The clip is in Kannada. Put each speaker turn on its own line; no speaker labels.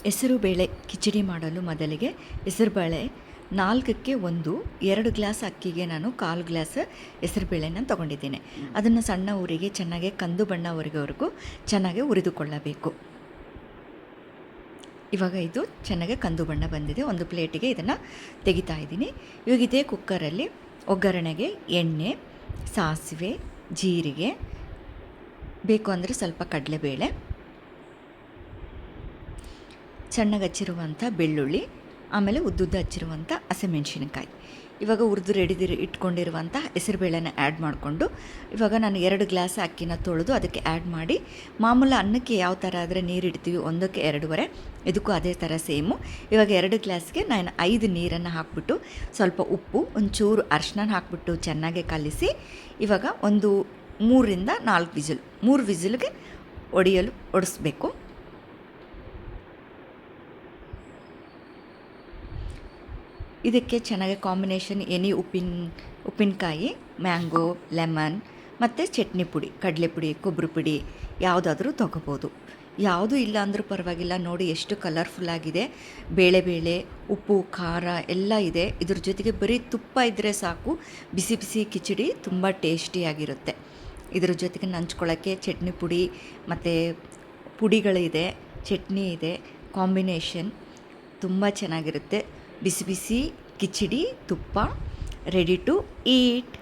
ಹೆಸರುಬೇಳೆ ಕಿಚಡಿ ಮಾಡಲು ಮೊದಲಿಗೆ ಹೆಸರುಬೇಳೆ 4ಕ್ಕೆ 1, 2 ಗ್ಲಾಸ್ ಅಕ್ಕಿಗೆ ನಾನು 1/4 ಗ್ಲಾಸ್ ಹೆಸರುಬೇಳೆನ ತೊಗೊಂಡಿದ್ದೇನೆ. ಅದನ್ನು ಸಣ್ಣ ಉರಿಗೆ ಚೆನ್ನಾಗಿ ಕಂದು ಬಣ್ಣವರೆಗೂ ಚೆನ್ನಾಗಿ ಹುರಿದುಕೊಳ್ಳಬೇಕು. ಇವಾಗ ಇದು ಚೆನ್ನಾಗಿ ಕಂದು ಬಣ್ಣ ಬಂದಿದೆ. ಒಂದು ಪ್ಲೇಟಿಗೆ ಇದನ್ನು ತೆಗಿತಾ ಇದ್ದೀನಿ. ಇವಾಗ ಇದೇ ಕುಕ್ಕರಲ್ಲಿ ಒಗ್ಗರಣೆಗೆ ಎಣ್ಣೆ, ಸಾಸಿವೆ, ಜೀರಿಗೆ, ಬೇಕು ಅಂದರೆ ಸ್ವಲ್ಪ ಕಡಲೆಬೇಳೆ, ಸಣ್ಣಗೆ ಹಚ್ಚಿರುವಂಥ ಬೆಳ್ಳುಳ್ಳಿ, ಆಮೇಲೆ ಉದ್ದುದ್ದ ಹಚ್ಚಿರುವಂಥ ಹಸಿಮೆಣಸಿನಕಾಯಿ, ಇವಾಗ ಹುರಿದು ಇಟ್ಕೊಂಡಿರುವಂಥ ಹೆಸರುಬೇಳೆನ ಆ್ಯಡ್ ಮಾಡಿಕೊಂಡು, ಇವಾಗ ನಾನು 2 ಗ್ಲಾಸ್ ಅಕ್ಕಿನ ತೊಳೆದು ಅದಕ್ಕೆ ಆ್ಯಡ್ ಮಾಡಿ, ಮಾಮೂಲು ಅನ್ನಕ್ಕೆ ಯಾವ ಥರ ಆದರೆ ನೀರು ಇಡ್ತೀವಿ 1ಕ್ಕೆ 2.5, ಇದಕ್ಕೂ ಅದೇ ಥರ ಸೇಮು. ಇವಾಗ 2 ಗ್ಲಾಸ್ಗೆ ನಾನು 5 ನೀರನ್ನು ಹಾಕಿಬಿಟ್ಟು ಸ್ವಲ್ಪ ಉಪ್ಪು, ಒಂಚೂರು ಅರಿಶಿನ ಹಾಕಿಬಿಟ್ಟು ಚೆನ್ನಾಗಿ ಕಲಿಸಿ, ಇವಾಗ ಒಂದು 3ರಿಂದ 4 ವಿಸಿಲ್, 3 ವಿಸಿಲ್ಗೆ ಹೊಡಿಸ್ಬೇಕು. ಇದಕ್ಕೆ ಚೆನ್ನಾಗಿ ಕಾಂಬಿನೇಷನ್ ಎನಿ ಉಪ್ಪಿನಕಾಯಿ, ಮ್ಯಾಂಗೋ, ಲೆಮನ್ ಮತ್ತು ಚಟ್ನಿ ಪುಡಿ, ಕಡಲೆ ಪುಡಿ, ಕೊಬ್ಬರಿ ಪುಡಿ ಯಾವುದಾದ್ರೂ ತೊಗೋಬೋದು. ಯಾವುದೂ ಇಲ್ಲ ಅಂದರೂ ಪರವಾಗಿಲ್ಲ. ನೋಡಿ ಎಷ್ಟು ಕಲರ್ಫುಲ್ಲಾಗಿದೆ. ಬೇಳೆ, ಉಪ್ಪು, ಖಾರ ಎಲ್ಲ ಇದೆ. ಇದ್ರ ಜೊತೆಗೆ ಬರೀ ತುಪ್ಪ ಇದ್ದರೆ ಸಾಕು, ಬಿಸಿ ಬಿಸಿ ಕಿಚಡಿ ತುಂಬ ಟೇಸ್ಟಿಯಾಗಿರುತ್ತೆ. ಇದ್ರ ಜೊತೆಗೆ ನಂಚ್ಕೊಳ್ಳೋಕ್ಕೆ ಚಟ್ನಿ ಪುಡಿ ಮತ್ತು ಪುಡಿಗಳಿದೆ, ಚಟ್ನಿ ಇದೆ, ಕಾಂಬಿನೇಷನ್ ತುಂಬ ಚೆನ್ನಾಗಿರುತ್ತೆ. ಬಿಸಿ ಬಿಸಿ ಕಿಚಡಿ ತುಪ್ಪ ರೆಡಿ ಟು ಈಟ್.